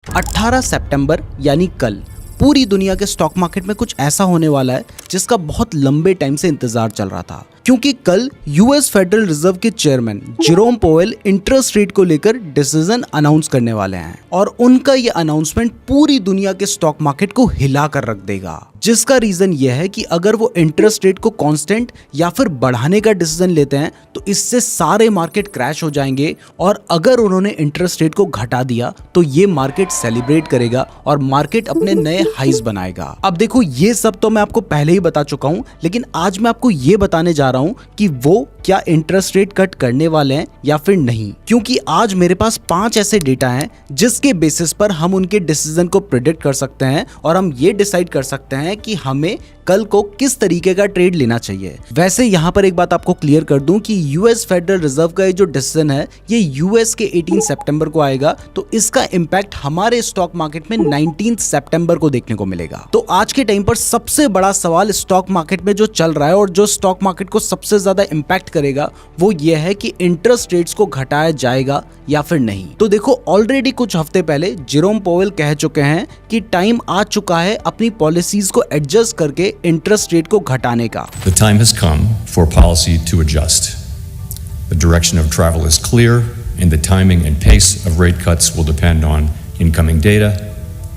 18 सितंबर यानी कल पूरी दुनिया के स्टॉक मार्केट में कुछ ऐसा होने वाला है जिसका बहुत लंबे टाइम से इंतजार चल रहा था, क्योंकि कल यूएस फेडरल रिजर्व के chairman Jerome Powell interest rate को लेकर डिसीजन अनाउंस करने वाले हैं और उनका ये अनाउंसमेंट पूरी दुनिया के स्टॉक मार्केट को हिला कर रख देगा। जिसका रीजन यह है कि अगर वो इंटरेस्ट रेट को कांस्टेंट या फिर बढ़ाने का डिसीजन लेते हैं तो इससे सारे मार्केट क्रैश हो जाएंगे, और अगर उन्होंने इंटरेस्ट रेट को घटा दिया तो ये मार्केट सेलिब्रेट करेगा और मार्केट अपने नए हाईज बनाएगा। अब देखो, ये सब तो मैं आपको पहले ही बता चुका हूं, लेकिन आज मैं आपको ये बताने जा रहा हूं कि वो क्या इंटरेस्ट रेट कट करने वाले हैं या फिर नहीं, क्योंकि आज मेरे पास 5 ऐसे डेटा हैं जिसके बेसिस पर हम उनके डिसीजन को प्रेडिक्ट कर सकते हैं और हम ये डिसाइड कर सकते हैं कि हमें कल को किस तरीके का ट्रेड लेना चाहिए। वैसे यहाँ पर एक बात आपको क्लियर कर दूं कि यूएस फेडरल रिजर्व का ये जो डिसीजन है ये यूएस के 18 सितंबर को आएगा, तो इसका इंपैक्ट हमारे स्टॉक मार्केट में 19 सितंबर को देखने को मिलेगा। तो आज के टाइम पर सबसे बड़ा सवाल स्टॉक मार्केट में जो चल रहा है और जो स्टॉक मार्केट को सबसे ज्यादा इंपैक्ट करेगा वो ये है कि इंटरेस्ट रेट्स को घटाया जाएगा या फिर नहीं। तो देखो, ऑलरेडी कुछ हफ्ते पहले जेरोम पोवेल कह चुके हैं कि टाइम आ चुका है अपनी पॉलिसीज को एडजस्ट करके इंटरेस्ट रेट को घटाने का। The time has come for policy to adjust. The direction of travel is clear, and the timing and pace of rate cuts will depend on incoming data,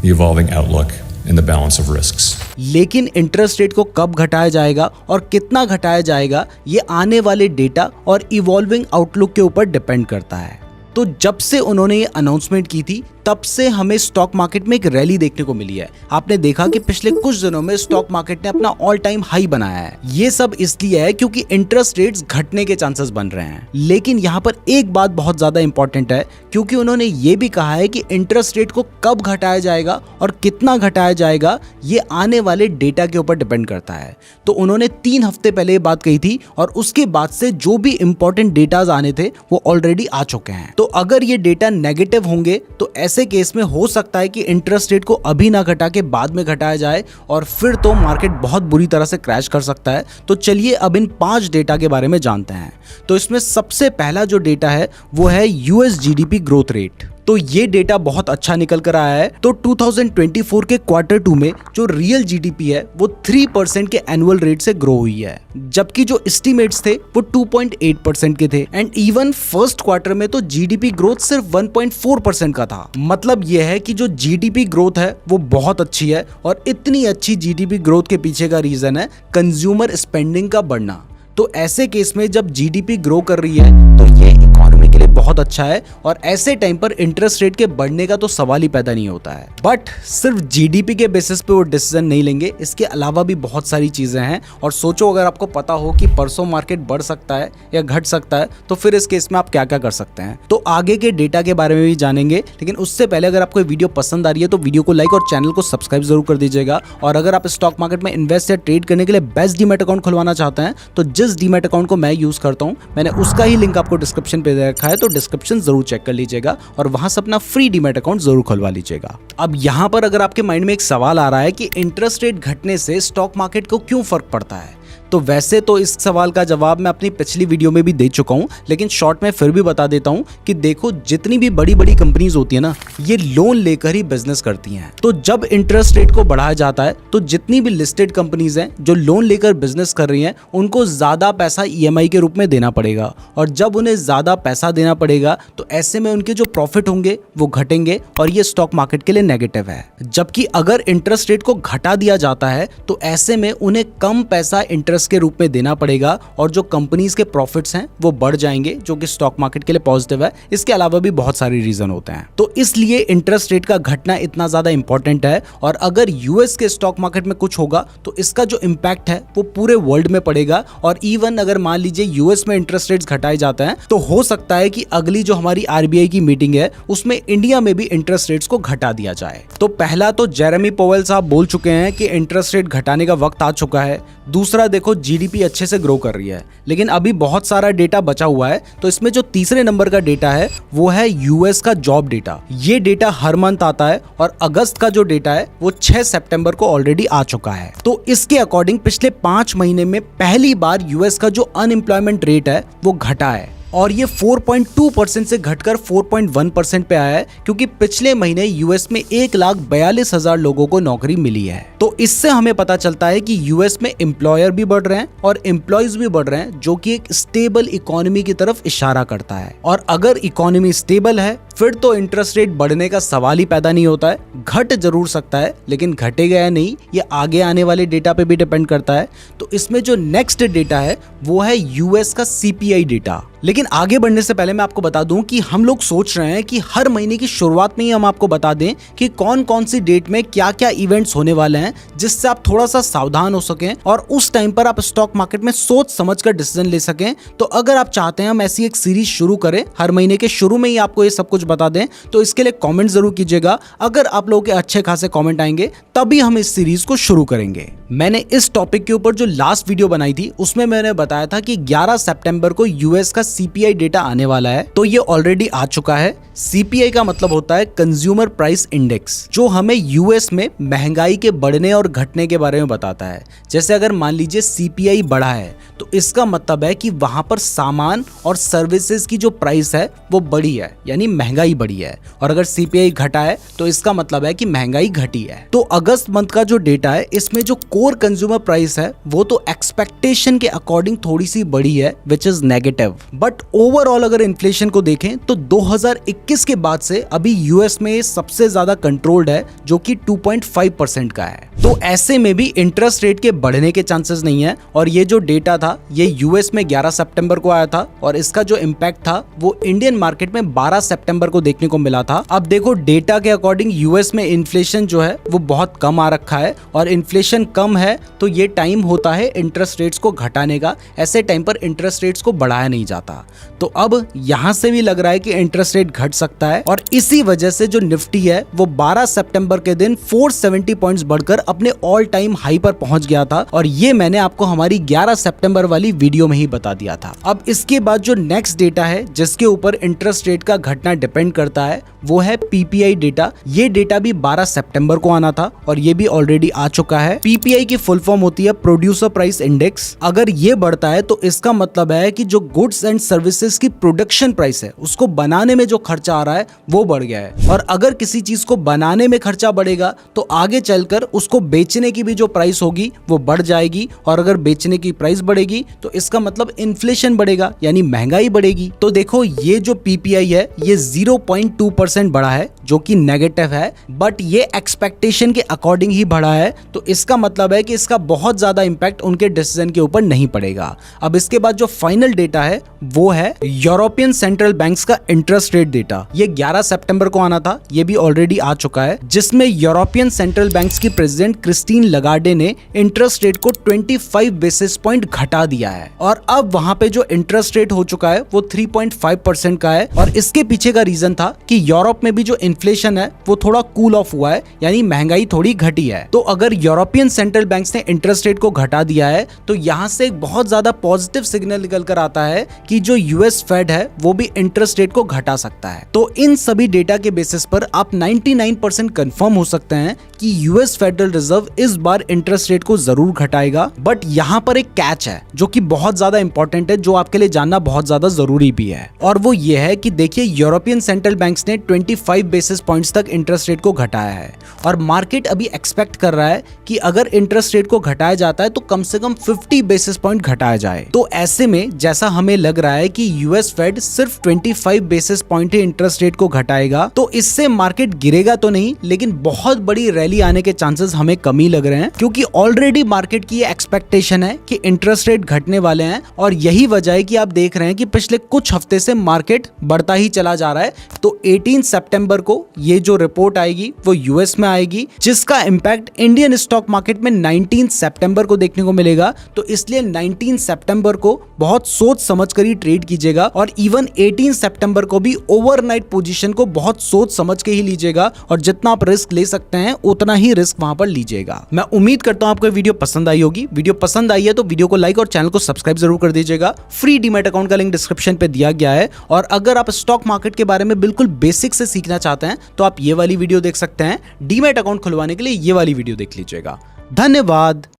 the evolving outlook, and the balance of risks. लेकिन interest rate को कब घटाया जाएगा और कितना घटाया जाएगा ये आने वाले डेटा और इवॉल्विंग आउटलुक के ऊपर डिपेंड करता है। तो जब से उन्होंने ये अनाउंसमेंट की थी तब से हमें स्टॉक मार्केट में एक रैली देखने को मिली है। आपने देखा कि पिछले कुछ दिनों में स्टॉक मार्केट ने अपना ऑल टाइम हाई बनाया है। ये सब इसलिए है क्योंकि इंटरेस्ट रेट्स घटने के चांसेस बन रहे हैं। लेकिन यहाँ पर एक बात बहुत ज्यादा इंपॉर्टेंट है, क्योंकि उन्होंने ये भी कहा है कि इंटरेस्ट रेट को कब घटाया जाएगा और कितना घटाया जाएगा ये आने वाले डेटा के ऊपर डिपेंड करता है। तो उन्होंने 3 हफ्ते पहले ये बात कही थी और उसके बाद से जो भी इंपॉर्टेंट डेटाज आने थे वो ऑलरेडी आ चुके हैं। तो अगर ये डेटा नेगेटिव होंगे तो ऐसे केस में हो सकता है कि इंटरेस्ट रेट को अभी ना घटा के बाद में घटाया जाए और फिर तो मार्केट बहुत बुरी तरह से क्रैश कर सकता है। तो चलिए अब इन 5 डेटा के बारे में जानते हैं। तो इसमें सबसे पहला जो डेटा है वो है यूएस जीडीपी ग्रोथ रेट। तो ये डेटा बहुत अच्छा निकल कर आया है। तो 2024 के क्वार्टर 2 में जो रियल जीडीपी है वो 3% के एनुअल रेट से ग्रो हुई है, जबकि जो एस्टिमेट्स थे वो 2.8% के थे। एंड इवन फर्स्ट क्वार्टर में तो जीडीपी ग्रोथ सिर्फ 1.4% का था। मतलब ये है कि जो जीडीपी ग्रोथ है वो बहुत अच्छी है, और इतनी अच्छी जीडीपी ग्रोथ के पीछे का रीजन है कंज्यूमर स्पेंडिंग का बढ़ना। तो ऐसे केस में जब जीडीपी ग्रो कर रही है तो ये इकोनॉमी के लिए बहुत अच्छा है, और ऐसे टाइम पर इंटरेस्ट रेट के बढ़ने का तो सवाल ही पैदा नहीं होता है। बट सिर्फ जीडीपी के बेसिस पे वो डिसीजन नहीं लेंगे, इसके अलावा भी बहुत सारी चीजें हैं। और सोचो, अगर आपको पता हो कि परसों मार्केट बढ़ सकता है या घट सकता है तो फिर इस केस में आप क्या क्या कर सकते हैं। तो आगे के डेटा के बारे में भी जानेंगे, लेकिन उससे पहले अगर आपको वीडियो पसंद आ रही है तो वीडियो को लाइक और चैनल को सब्सक्राइब जरूर कर दीजिएगा। और अगर आप स्टॉक मार्केट में इन्वेस्ट या ट्रेड करने के लिए बेस्ट डीमैट अकाउंट खुलवाना चाहते हैं तो जिस डीमैट अकाउंट को मैं यूज करता हूं मैंने उसका ही लिंक आपको डिस्क्रिप्शन पे दे रखा है, तो डिस्क्रिप्शन जरूर चेक कर लीजिएगा और वहां से अपना फ्री डीमैट अकाउंट जरूर खुलवा लीजिएगा। अब यहां पर अगर आपके माइंड में एक सवाल आ रहा है कि इंटरेस्ट रेट घटने से स्टॉक मार्केट को क्यों फर्क पड़ता है, तो वैसे तो इस सवाल का जवाब मैं अपनी पिछली वीडियो में भी दे चुका हूं, लेकिन शॉर्ट में फिर भी बता देता हूं कि देखो, जितनी भी बड़ी बड़ी कंपनीज होती है ना, ये लोन लेकर ही बिजनेस करती हैं। तो जब इंटरेस्ट रेट को बढ़ाया जाता है तो जितनी भी लिस्टेड कंपनीज हैं जो लोन लेकर बिजनेस कर रही हैं उनको ज्यादा पैसा ईएमआई के रूप में देना पड़ेगा, और जब उन्हें ज्यादा पैसा देना पड़ेगा तो ऐसे में उनके जो प्रॉफिट होंगे वो घटेंगे, और ये स्टॉक मार्केट के लिए नेगेटिव है। जबकि अगर इंटरेस्ट रेट को घटा दिया जाता है तो ऐसे में उन्हें कम पैसा इंटरेस्ट के रूप में देना पड़ेगा, और जो कंपनीज के प्रॉफिट्स हैं वो बढ़ जाएंगे, जो कि स्टॉक मार्केट के लिए पॉजिटिव है। इसके अलावा भी बहुत सारे रीजन होते हैं। तो इसलिए इंटरेस्ट रेट का घटना इतना ज्यादा इंपॉर्टेंट है, और अगर यूएस के स्टॉक मार्केट में कुछ होगा तो इसका जो इंपैक्ट है वो पूरे वर्ल्ड में पड़ेगा। और इवन अगर मान लीजिए यूएस में इंटरेस्ट रेट्स घटाए जाते हैं तो हो सकता है कि अगली जो हमारी आरबीआई की मीटिंग है उसमें इंडिया में भी इंटरेस्ट रेट्स को घटा दिया जाए। तो पहला तो जेरेमी पोवेल साहब बोल चुके हैं कि इंटरेस्ट रेट घटाने का वक्त आ चुका है। दूसरा, देखो, जीडीपी अच्छे से ग्रो कर रही है, लेकिन अभी बहुत सारा डेटा बचा हुआ है। तो इसमें जो तीसरे नंबर का डेटा है वो है यूएस का जॉब डेटा। ये डेटा हर मंथ आता है, और अगस्त का जो डेटा है वो 6 सितंबर को ऑलरेडी आ चुका है। तो इसके अकॉर्डिंग पिछले 5 महीने में पहली बार यूएस का जो अनएम्प्लॉयमेंट रेट है वो घटा है, और ये 4.2% से घटकर 4.1% पे आया है, क्योंकि पिछले महीने यूएस में 1,42,000 लोगों को नौकरी मिली है। तो इससे हमें पता चलता है कि यूएस में एम्प्लॉयर भी बढ़ रहे हैं और एम्प्लॉयज भी बढ़ रहे हैं, जो कि एक स्टेबल इकोनॉमी की तरफ इशारा करता है। और अगर इकोनॉमी स्टेबल है फिर तो इंटरेस्ट रेट बढ़ने का सवाल ही पैदा नहीं होता है। घट जरूर सकता है, लेकिन घटेगा या नहीं ये आगे आने वाले डेटा पे भी डिपेंड करता है। तो इसमें जो नेक्स्ट डेटा है वो है यूएस का सीपीआई डेटा। लेकिन आगे बढ़ने से पहले मैं आपको बता दूं कि हम लोग सोच रहे हैं कि हर महीने की शुरुआत में ही हम आपको बता दें कि कौन कौन सी डेट में क्या क्या इवेंट्स होने वाले हैं, जिससे आप थोड़ा सा सावधान हो सकें और उस टाइम पर आप स्टॉक मार्केट में सोच समझ कर डिसीजन ले सकें। तो अगर आप चाहते हैं हम ऐसी एक सीरीज शुरू करें, हर महीने के शुरू में ही आपको ये सब कुछ बता दें, तो इसके लिए कमेंट जरूर कीजिएगा। अगर आप लोगों के अच्छे खासे कमेंट आएंगे तभी हम इस सीरीज को शुरू करेंगे। मैंने इस टॉपिक के ऊपर जो लास्ट वीडियो बनाई थी उसमें मैंने बताया था कि 11 सितंबर को यूएस का सीपीआई डेटा आने वाला है। तो ये ऑलरेडी आ चुका है। सीपीआई का मतलब होता है कंज्यूमर प्राइस इंडेक्स, जो हमें यूएस में महंगाई के बढ़ने और घटने के बारे में बताता है। जैसे अगर मान लीजिए सीपीआई बढ़ा है तो इसका मतलब है कि वहां पर सामान और सर्विसेज की जो प्राइस है वो बढ़ी है, यानी महंगाई बढ़ी है। और अगर सीपीआई घटा है तो इसका मतलब है कि महंगाई घटी है। तो अगस्त मंथ का जो डेटा है इसमें जो कोर कंज्यूमर प्राइस है वो तो एक्सपेक्टेशन के अकॉर्डिंग थोड़ी सी बढ़ी है, which is negative. But overall अगर इन्फ्लेशन को देखें तो 2021 के बाद से अभी यूएस में सबसे ज्यादा कंट्रोल्ड है, जो कि 2.5% का है। तो ऐसे में भी इंटरेस्ट रेट के बढ़ने के चांसेस नहीं है। और ये जो डेटा था ये यूएस में 11 सितंबर को आया था और इसका जो इम्पैक्ट था वो इंडियन मार्केट में 12 सितंबर को देखने को मिला था। अब देखो डेटा के अकॉर्डिंग यूएस में इन्फ्लेशन जो है वो बहुत कम आ रखा है, और इन्फ्लेशन कम है तो ये टाइम होता है इंटरेस्ट रेट्स को घटाने का। ऐसे टाइम पर इंटरेस्ट रेट्स को बढ़ाया नहीं जाता। तो अब यहां से भी लग रहा है कि इंटरेस्ट रेट घट सकता है, और इसी वजह से जो निफ्टी है वो 12 सितंबर के दिन 470 पॉइंट्स बढ़कर अपने ऑल टाइम हाई पर पहुंच गया था। और ये मैंने आपको हमारी 11 सितंबर वाली वीडियो में ही बता दिया था। अब इसके बाद जो नेक्स्ट डेटा है जिसके ऊपर इंटरेस्ट रेट का घटना डिपेंड करता है वो है पीपीआई डेटा। ये डेटा भी 12 सितंबर को आना था और ये भी ऑलरेडी आ चुका है। पीपीआई की फुल फॉर्म होती है प्रोड्यूसर प्राइस इंडेक्स। अगर ये बढ़ता है तो इसका मतलब है कि जो गुड्स एंड सर्विसेज की प्रोडक्शन प्राइस है उसको बनाने में जो खर्चा आ रहा है वो बढ़ गया है। और अगर किसी चीज को बनाने में खर्चा बढ़ेगा तो आगे चलकर उसको बेचने की भी जो प्राइस होगी वो बढ़ जाएगी, और अगर बेचने की प्राइस बढ़ेगी तो इसका मतलब इन्फ्लेशन बढ़ेगा, यानी महंगाई बढ़ेगी। तो देखो ये जो पीपीआई है ये 0.2% बढ़ा है, जो कि नेगेटिव है, बट ये एक्सपेक्टेशन के अकॉर्डिंग ही बढ़ा है। तो इसका मतलब है कि इसका बहुत ज्यादा इंपैक्ट उनके डिसीजन के ऊपर नहीं पड़ेगा। अब इसके बाद जो फाइनल डेटा है वो है यूरोपियन सेंट्रल बैंक्स का इंटरेस्ट रेट डेटा। ये 11 सितंबर को आना था, ये भी ऑलरेडी आ चुका है, जिसमें यूरोपियन सेंट्रल बैंक्स की प्रेसिडेंट क्रिस्टीन लगार्डे ने इंटरेस्ट रेट को 25 बेसिस पॉइंट घटा दिया है। और अब वहां पे जो इंटरेस्ट रेट हो चुका है वो 3.5% का है। और इसके पीछे का रीजन था कि यूरोप में भी जो इन्फ्लेशन है वो थोड़ा कूल ऑफ हुआ है, यानी महंगाई थोड़ी घटी है। तो अगर यूरोपियन सेंट्रल बैंक्स ने इंटरेस्ट रेट को घटा दिया है तो यहाँ से एक बहुत ज्यादा पॉजिटिव सिग्नल निकल कर आता है कि जो यूएस फेड है वो भी इंटरेस्ट रेट को घटा सकता है। तो इन सभी डेटा के बेसिस पर आप 99% कंफर्म हो सकते हैं कि यूएस फेडरल रिजर्व इस बार इंटरेस्ट रेट को जरूर घटाएगा। बट यहाँ पर एक कैच है जो कि बहुत ज्यादा इंपॉर्टेंट है, जो आपके लिए जानना बहुत ज्यादा जरूरी भी है। और वो ये है कि देखिए यूरोपियन सेंट्रल बैंक्स ने 25 बेसिस पॉइंट्स तक इंटरेस्ट रेट को घटाया है, और मार्केट अभी एक्सपेक्ट कर रहा है कि अगर इंटरेस्ट रेट को घटाया जाता है तो कम से कम 50 बेसिस पॉइंट घटाया जाए। तो ऐसे में जैसा हमें लग रहा है कि यूएस फेड सिर्फ 25 बेसिस पॉइंट ही इंटरेस्ट रेट को घटाएगा, तो इससे मार्केट गिरेगा तो नहीं, लेकिन बहुत बड़ी रैली आने के चांसेस हमें कम ही लग रहे हैं, क्योंकि ऑलरेडी मार्केट की ये एक्सपेक्टेशन है कि इंटरेस्ट रेट घटने वाले हैं। और यही वजह है कि आप देख रहे हैं कि पिछले कुछ हफ्ते से मार्केट बढ़ता ही चला जा रहा है। तो 18 सितंबर को ये जो रिपोर्ट आएगी वो यूएस में आएगी, जिसका इंपैक्ट इंडियन स्टॉक मार्केट में 19 सितंबर को देखने को मिलेगा। तो इसलिए 19 सितंबर को बहुत सोच समझ कर ही ट्रेड कीजिएगा, और इवन 18 सितंबर को भी ओवरनाइट पोजीशन को बहुत सोच समझ के ही लीजिएगा, और जितना आप रिस्क ले सकते हैं उतना ही रिस्क वहां पर लीजिएगा। मैं उम्मीद करता हूं आपको वीडियो पसंद आई होगी। वीडियो पसंद आई है तो वीडियो को लाइक और चैनल को सब्सक्राइब जरूर कर दीजिएगा। फ्री डीमैट अकाउंट का लिंक डिस्क्रिप्शन पे दिया गया है, और अगर आप स्टॉक मार्केट के बारे में बिल्कुल बेसिक से सीखना चाहते हैं तो आप ये वाली वीडियो देख सकते हैं। डीमैट अकाउंट खुलवाने के लिए ये वाली वीडियो देख लीजिएगा। धन्यवाद।